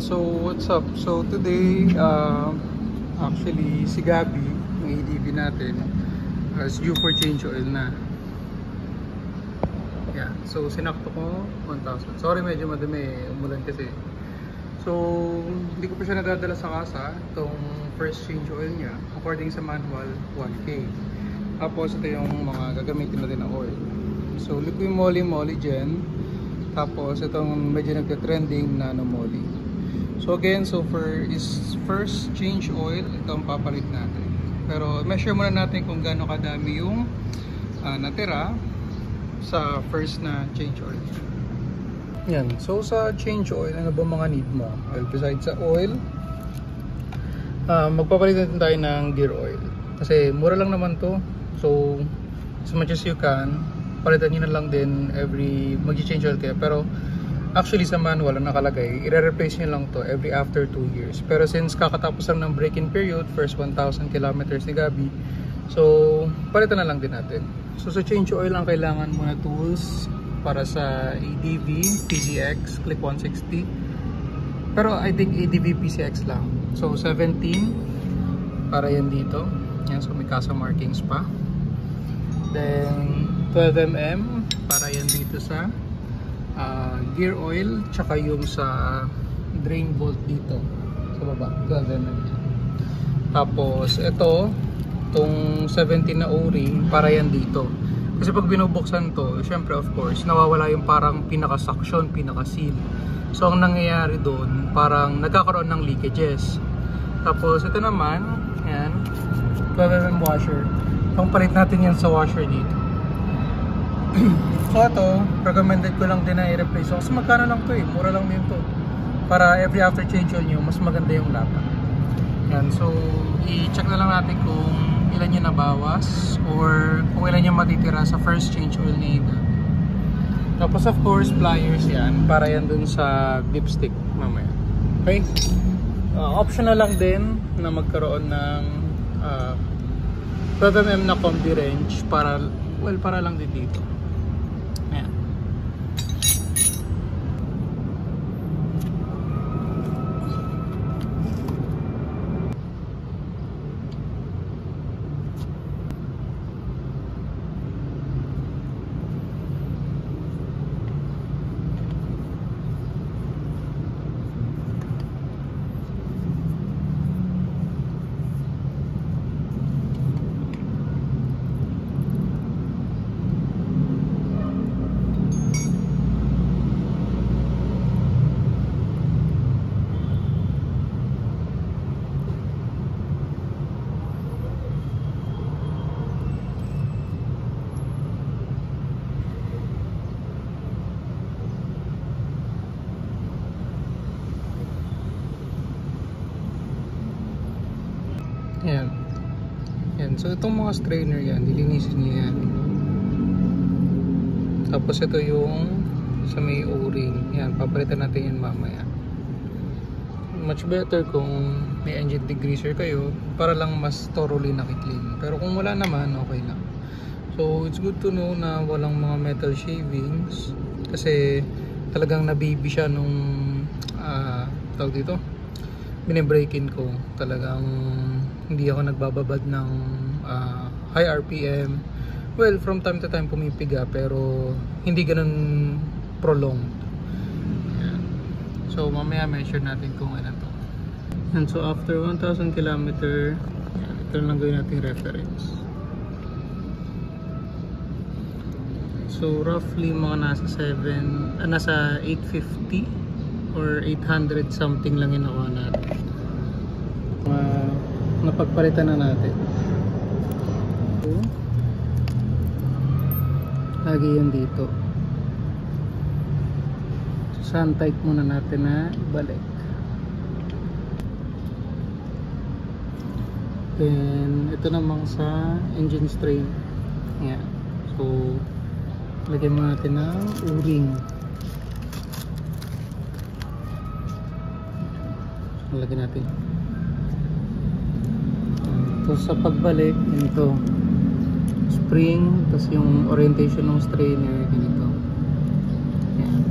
so what's up? So today, actually si Gabi, ng ADV natin, is due for change oil na. Yeah, so sinakto ko 1,000. Sorry, medyo madumi, umulan kasi. So hindi ko pa siya nadadala sa kasa, itong first change oil niya. According sa manual, 1K. Tapos ito yung mga gagamitin natin na oil. So liquid moly gen. Tapos itong medyo nagka-trending nano moly. So again, so for is first change oil, ito ang papalit natin. Pero measure muna natin kung gaano kadami yung natira sa first na change oil. Yan. So sa change oil, ano ba mga need mo? Well, besides sa oil, magpapalit natin tayo ng gear oil. Kasi mura lang naman to. So as much as you can, palitan nyo na lang din every mag-change oil kayo. Pero actually sa manual ang nakalagay, i-replace nyo lang to every after 2 years. Pero since kakatapos lang ng break-in period, first 1,000 kilometers ni Gabi, so palitan na lang din natin. So sa change oil ang kailangan mo na tools para sa ADV, PCX, Click 160. Pero I think ADV PCX lang. So 17 para yan dito. Yan, so may casa markings pa. Then 12mm para yan dito sa gear oil, tsaka yung sa drain bolt dito sa baba, 12mm. Tapos ito, itong 17 na o-ring para yan dito. Kasi pag binubuksan to, syempre of course, nawawala yung parang pinaka-suction, pinaka-seal. So ang nangyayari doon, parang nagkakaroon ng leakages. Tapos ito naman, yan, 12mm washer. Pampalit natin yan sa washer dito. So ito, recommended ko lang din na i-replace. So, kasi magkano lang to eh, mura lang din to. Para every after change oil nyo, mas maganda yung lapa. Yan, so i-check na lang natin kung ilan yung nabawas or kung ilan yung matitira sa first change oil ni Gabi. Tapos of course, pliers yan, para yan dun sa dipstick mamaya. Okay? Optional lang din na magkaroon ng 12mm na combi wrench para, well, para lang din dito. Ayan. Ayan. Ayan. So itong mga strainer yan, nilinisin niyo yan. Tapos ito yung sa may o-ring. Yan, papalitan natin yan mamaya. Much better kung may engine degreaser kayo para lang mas thoroughly nakiklean. Pero kung wala naman, okay lang. So it's good to know na walang mga metal shavings kasi talagang nabibi siya nung tawag dito, binibreak-in ko. Talagang hindi ako nagbababad ng high RPM. Well, from time to time pumipiga pero hindi ganun prolonged. Ayan. So mamaya measure natin kung ano to. And so after 1,000 km, ito lang gawin natin reference. So roughly mga nasa 850 or 800 something lang yung nakuha natin. Napagpalitan na natin. So, lagi yan dito. So, sun tight muna natin na ibalik. Then ito namang sa engine strain. Yan. So lagyan mo natin ng o-ring. Lagyan natin. Tapos sa pagbalik, ito spring, tapos yung orientation ng strainer ganito. Ayan.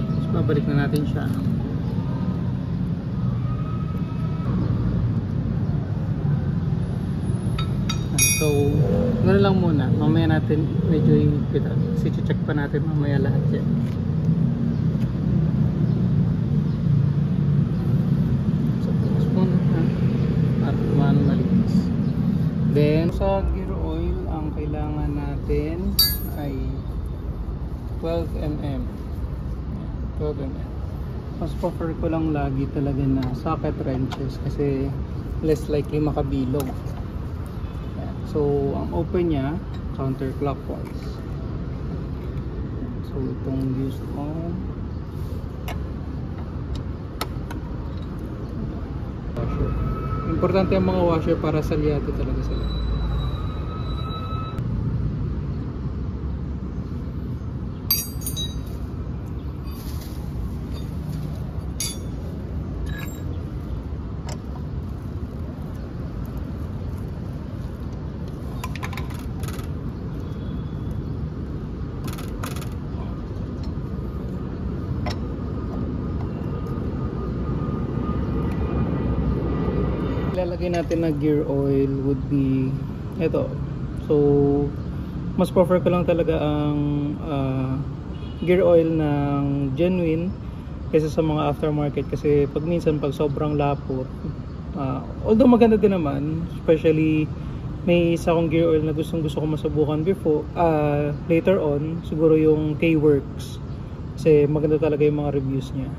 Tapos babalik na natin siya. Gano'n lang muna. Mamaya natin medyo ipitan. Kasi check pa natin mamaya lahat yan. So, focus muna ha. At malinis. Then, sa gear oil, ang kailangan natin ay 12 mm. 12 mm. Mas prefer ko lang lagi talaga na socket wrenches kasi less likely makabilog. So, ang open niya counterclockwise. So, itong used on washer. Importante ang mga washer para salyado talaga sila. Ilalagay natin na gear oil would be ito. So mas prefer ko lang talaga ang gear oil ng genuine kaysa sa mga aftermarket kasi pag minsan pag sobrang lapot, although maganda din naman, especially may isa akong gear oil na gusto ko masubukan before, later on siguro yung K-Works kasi maganda talaga yung mga reviews niya.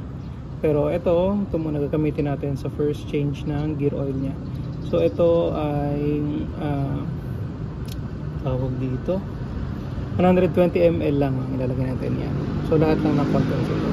Pero ito muna gagamitin natin sa first change ng gear oil niya. So ito ay tawag dito 120 ml lang ang ilalagay natin yan. So lahat lang ng contents ito.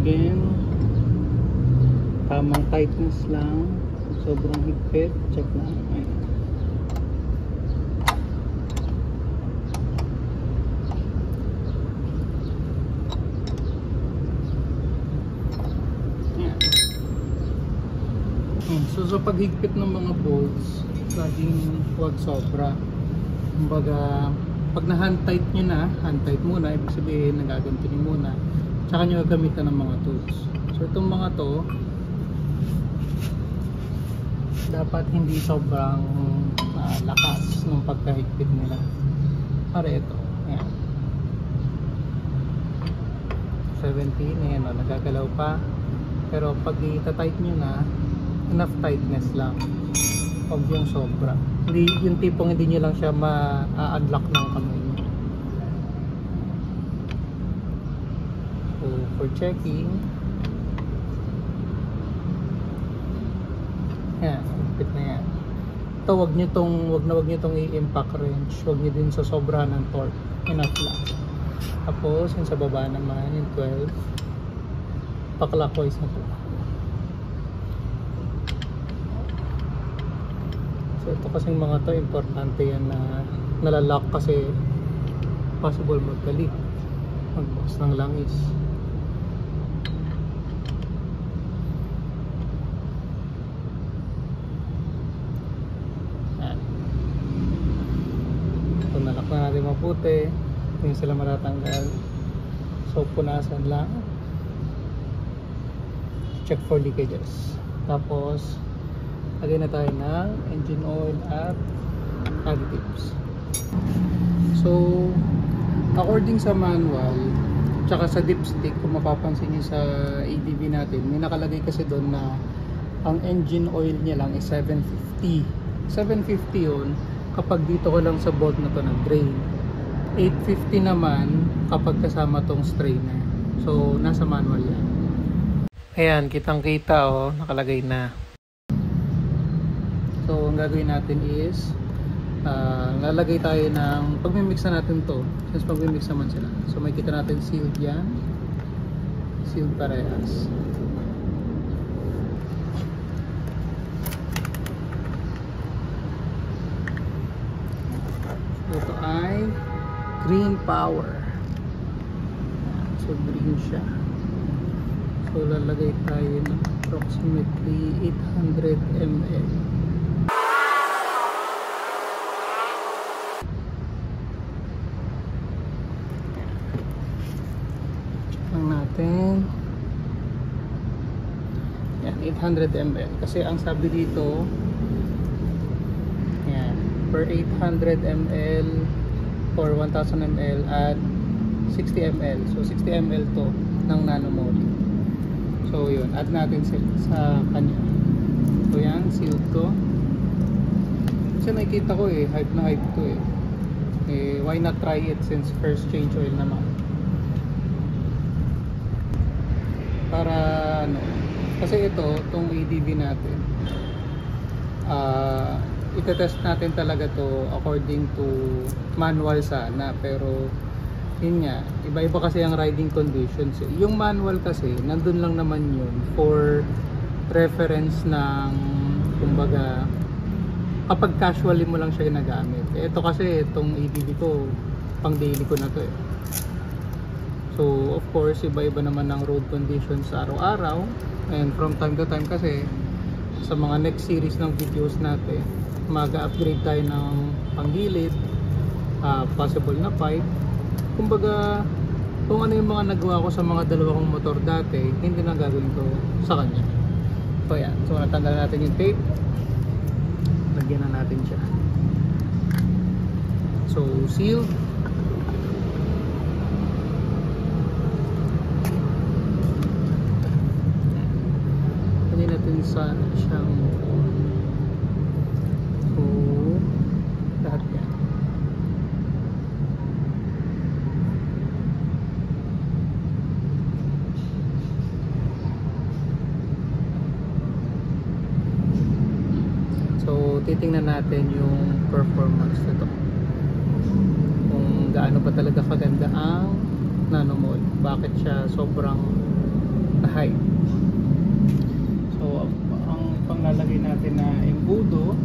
Again, tamang tightness lang, sobrang higpit, check lang. Ayan. So pag higpit ng mga bolts, laging huwag sobra. Kumbaga, pag na-hand tight nyo na, hand tight muna, ibig sabihin nagaganto nyo muna, tsaka nyo gagamitan ng mga tools. So itong mga to dapat hindi sobrang lakas ng pagkahigpit nila. Para ito, ayan 17, ayan o, nagagalaw pa. Pero pag i-tight nyo na, enough tightness lang, huwag yung sobra. Hindi, yung tipong hindi nyo lang siya ma-unlock ng kamay nyo. So for checking, yan, higpit na yan. Ito wag nyo tong i-impact wrench, wag nyo din sa sobrahan ng torque, enough lang. Tapos yung sa baba naman, yung 12, pa-clockwise na po. So ito kasing mga to, importante yan na nalalock kasi possible magkalit, magbukas ng langis. So nalock na natin maputi, hindi sila matatanggal. So punasan lang, check for leakages. Tapos lagay na tayo ng engine oil at additives. So according sa manual tsaka sa dipstick, kung mapapansin niyo sa ATV natin, may nakalagay kasi doon na ang engine oil niya lang is 750. 750 yun kapag dito ko lang sa bolt na to nag-drain. 850 naman kapag kasama tong strainer. So nasa manual yan. Ayan, kitang kita oh, nakalagay na. So ang gagawin natin is lalagay tayo ng, pagmimix na natin to, since pagmimix naman sila, so may kita natin sealed yan, sealed parehas. ay green power. So green siya. So lalagay tayo ng approximately 800 ml. Check lang natin. Yan, 800 ml. Kasi ang sabi dito, yan, per 800 ml or 1000 ml at 60 ml. So 60 ml to ng nanomole. So yun, add natin sa kanya. So yan, sealed ko. Kasi nakikita ko hype na hype to why not try it since first change oil naman. Para ano, kasi itong ADV natin, itetest natin talaga to according to manual sana, pero yun nga, iba-iba kasi ang riding conditions. Yung manual kasi, nandun lang naman yun for reference ng, kumbaga, kapag casually mo lang siya ginagamit. Ito kasi, itong ADV ko, pang daily ko na to So, of course, iba-iba naman ng road conditions sa araw-araw. And from time to time kasi, sa mga next series ng videos natin, mag-upgrade tayo ng panggilid, possible na pipe. Kumbaga, kung ano yung mga nagawa ko sa mga dalawa kong motor dati, hindi na gagawin ko sa kanya. So yan, so natanggal natin yung tape, lagyan na natin siya. So sealed. Lagyan natin sa siyang lahat yan. So titingnan natin yung performance nito, kung gaano ba talaga kaganda ang nanomole, bakit siya sobrang high. So ang panglalagay natin na embudo,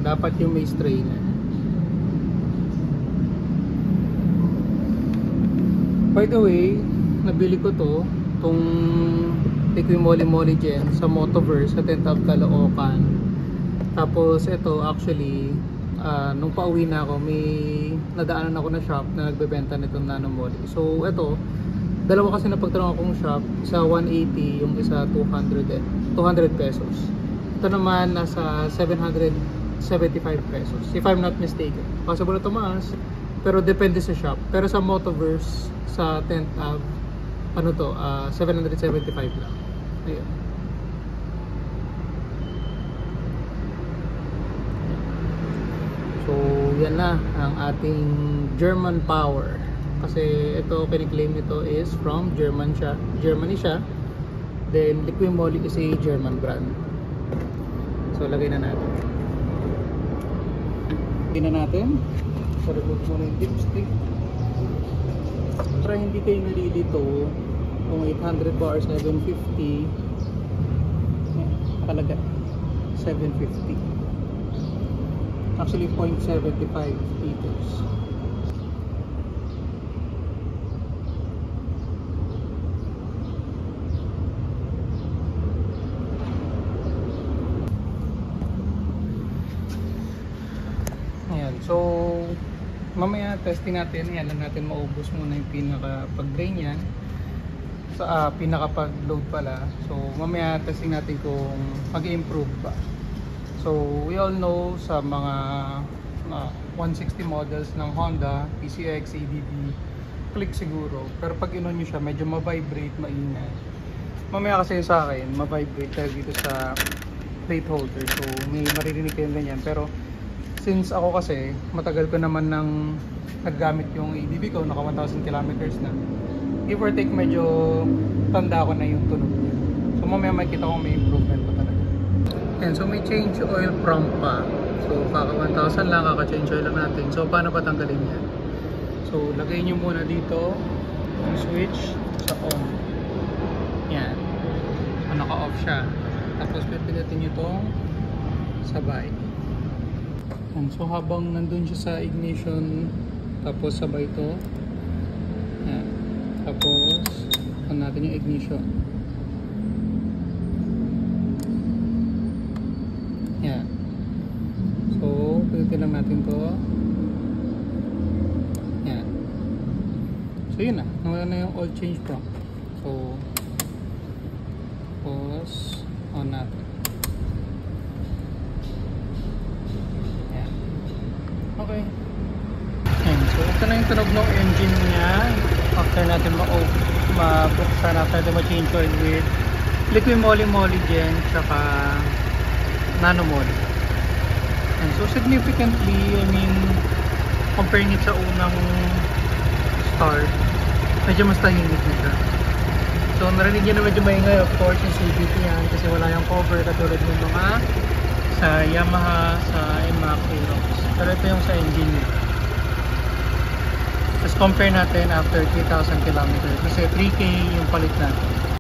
dapat yung may strainer. By the way, nabili ko itong Liquimoli Gen sa Motoverse sa 10th of Caloocan. Tapos ito actually, nung pauwi na ako, may nadaanan ako na shop na nagbebenta nitong nanomole. So ito, dalawa kasi napagtanong akong shop, isa 180, yung isa 200 pesos. Ito naman nasa 775 pesos, if I'm not mistaken. Possible na tumaas, pero depende sa shop. Pero sa Motoverse sa 10th Ave, 775 lang. Ayan. So yan na ang ating German power. Kasi ito, kiniklaim nito is from Germany siya. Then Liquimoli is a German brand. So lagay na natin. So remove muna yung dipstick para hindi kayo nalilito kung 800 ba or 750. Nakalagay 750, actually 0.75 liters. Ayan, so mamaya testing natin. Yan lang natin maubos muna yung pinaka pag-drain yan, sa pinaka pag-load pala. So mamaya testing natin kung mag-improve pa. So we all know sa mga 160 models ng Honda, PCX, ADV, click siguro. Pero pag inon nyo siya, medyo ma-vibrate, maingay. Mamaya kasi sa akin, ma-vibrate tayo dito sa plate holder. So may maririnig kayo ganyan. Pero since ako kasi, matagal ko naman nang naggamit yung ADV ko, naka 1,000 kilometers na. Give or take, medyo tanda ko na yung tunog niya. So mamaya makikita ko may improvement pa talaga. And so may change oil prompt pa. So kaka 1,000 lang, kaka-change oil lang natin. So paano pa tanggalin yan? So lagay nyo muna dito yung switch sa on. Yan. So naka-off siya. Tapos pipinutin nyo itong sabay. And so habang nandun siya sa ignition, tapos sabay ito. Yan. Tapos on natin yung ignition. Yan. So pindutin lang natin to. Yan. So yun na, nawala na yung oil change prompt. So tapos on natin. Yan. Okay. Yan. So ito na yung tunog ng engine niya. After natin mabuksan, after natin ma-change oil with liquid moly gen saka nano moly. And so significantly, I mean, comparing it sa unang start, medyo mas tahimik na siya. So narinig niyo na medyo maingay, of course, yung CVT yan kasi wala yung cover katulad ng mga sa Yamaha, sa Max, Aerox. Pero ito yung sa engine niya. Let's compare natin after 3,000 km kasi 3K yung palit natin.